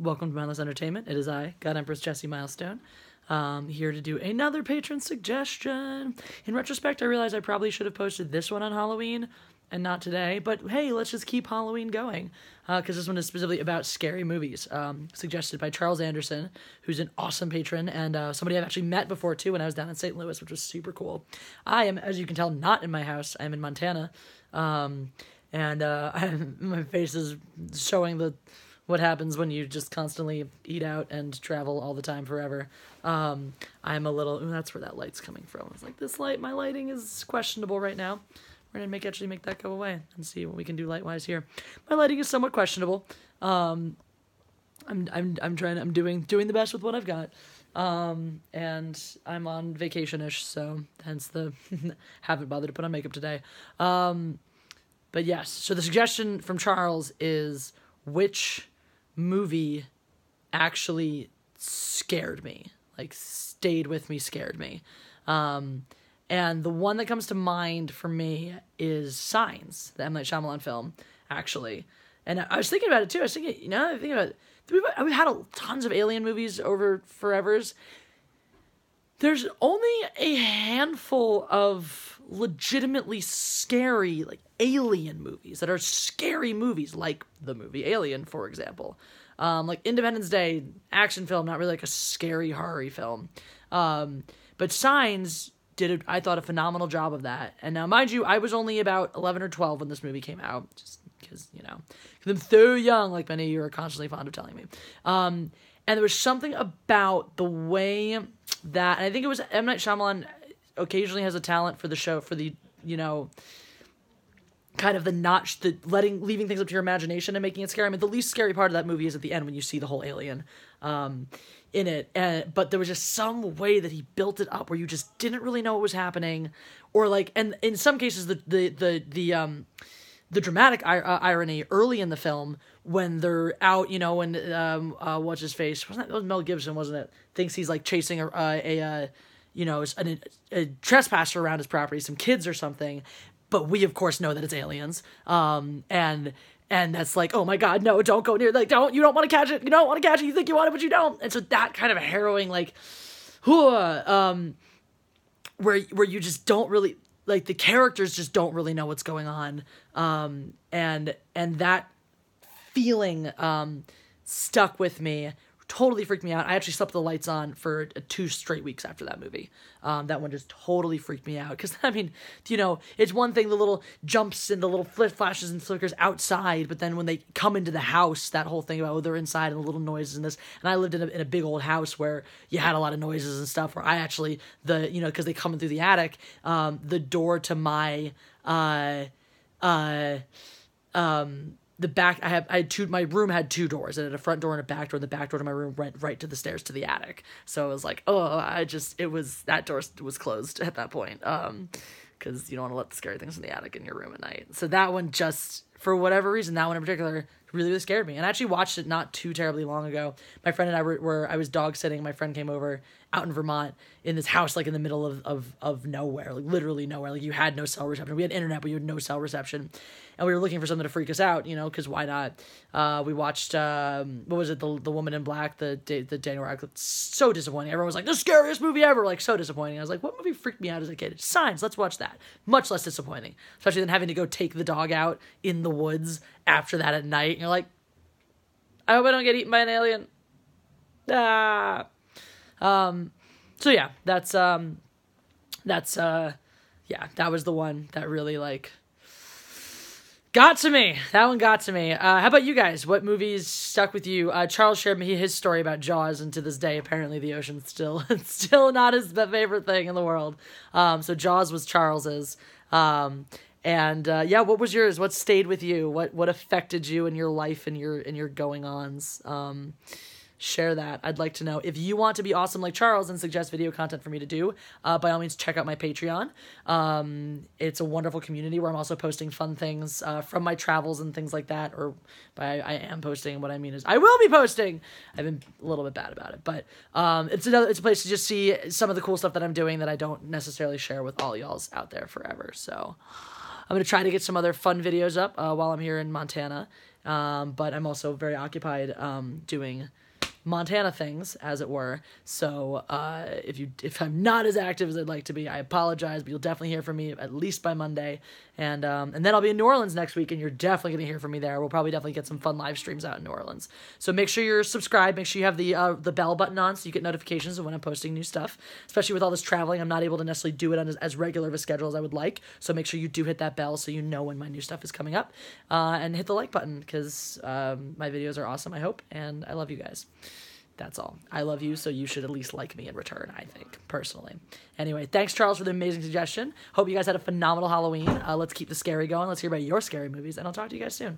Welcome to Mindless Entertainment. It is I, God Empress Jessie Milestone, here to do another patron suggestion. In retrospect, I realized I probably should have posted this one on Halloween and not today, but hey, let's just keep Halloween going, because this one is specifically about scary movies, suggested by Charles Anderson, who's an awesome patron, and somebody I've actually met before, too, when I was down in St. Louis, which was super cool. I am, as you can tell, not in my house. I'm in Montana, and my face is showing what happens when you just constantly eat out and travel all the time forever. I'm a little, that's where that light's coming from. It's like, this light, my lighting is questionable right now. We're gonna actually make that go away and see what we can do light-wise here. My lighting is somewhat questionable. I'm doing the best with what I've got. And I'm on vacation-ish, so hence the haven't bothered to put on makeup today. But yes, so the suggestion from Charles is which movie actually scared me, like stayed with me, scared me. And the one that comes to mind for me is Signs, the M. Night Shyamalan film, actually. And I was thinking about it too. I was thinking, we've had tons of alien movies over forevers. There's only a handful of legitimately scary, like, alien movies that are scary movies, like the movie Alien, for example. Like Independence Day, action film, not really like a scary horror film. But Signs did, I thought, a phenomenal job of that. And now, mind you, I was only about 11 or 12 when this movie came out, just because, I'm so young, like many of you are constantly fond of telling me. And there was something about the way that, and I think it was M. Night Shyamalan occasionally has a talent for the show, for the, kind of the leaving things up to your imagination and making it scary. I mean, the least scary part of that movie is at the end when you see the whole alien in it. But there was just some way that he built it up where you just didn't really know what was happening, or like, and in some cases the dramatic irony early in the film when they're out, when what's his face? That was Mel Gibson, wasn't it? Thinks he's like chasing a trespasser around his property, some kids or something. But we, of course, know that it's aliens. And that's like, oh my God, no, don't go near, like, you don't want to catch it. You don't want to catch it. You think you want it, but you don't. And so that kind of a harrowing, like, where you just don't really, like, the characters just don't really know what's going on. And that feeling, stuck with me, totally freaked me out. I actually slept with the lights on for 2 straight weeks after that movie. That one just totally freaked me out. Because, I mean, it's one thing, the little jumps and the little flashes and flickers outside, but then when they come into the house, that whole thing about, they're inside and the little noises and this. And I lived in a big old house where you had a lot of noises and stuff, where I actually, because they come in through the attic, the door to my, the back, my room had 2 doors. It had a front door and a back door, and the back door to my room went right to the stairs to the attic. So it was like, that door was closed at that point. Because you don't want to let the scary things in the attic in your room at night. So that one just, for whatever reason, that one in particular really, really scared me. And I actually watched it not too terribly long ago. My friend and I I was dog sitting. My friend came over out in Vermont in this house, like in the middle of nowhere, like literally nowhere. Like you had no cell reception. We had internet, but you had no cell reception. And we were looking for something to freak us out, because why not? We watched, what was it? The Woman in Black, the Daniel Radcliffe. So disappointing. Everyone was like, the scariest movie ever. Like, so disappointing. I was like, what movie freaked me out as a kid? Signs. Let's watch that. Much less disappointing. Especially than having to go take the dog out in the woods after that at night. And you're like, I hope I don't get eaten by an alien. Ah. So yeah, that was the one that really, like, got to me. That one got to me. How about you guys? What movies stuck with you? Charles shared me his story about Jaws, and to this day, apparently the ocean's still not his favorite thing in the world. So Jaws was Charles's. What was yours? What stayed with you? What affected you in your life and your going-ons? Share that. I'd like to know. If you want to be awesome like Charles and suggest video content for me to do, by all means, check out my Patreon. It's a wonderful community where I'm also posting fun things from my travels and things like that. Or I am posting. What I mean is I will be posting. I've been a little bit bad about it, but it's a place to just see some of the cool stuff that I'm doing that I don't necessarily share with all y'all's out there forever. So I'm going to try to get some other fun videos up while I'm here in Montana. but I'm also very occupied doing Montana things, as it were. So if I'm not as active as I'd like to be, I apologize, but you'll definitely hear from me at least by Monday. And then I'll be in New Orleans next week, and you're definitely going to hear from me there. We'll probably definitely get some fun live streams out in New Orleans. So make sure you're subscribed. Make sure you have the bell button on so you get notifications of when I'm posting new stuff. Especially with all this traveling, I'm not able to necessarily do it on as regular of a schedule as I would like. So make sure you do hit that bell so you know when my new stuff is coming up. And hit the like button because my videos are awesome, I hope, and I love you guys. That's all. I love you, so you should at least like me in return, I think, personally. Anyway, thanks, Charles, for the amazing suggestion. Hope you guys had a phenomenal Halloween. Let's keep the scary going. Let's hear about your scary movies, and I'll talk to you guys soon.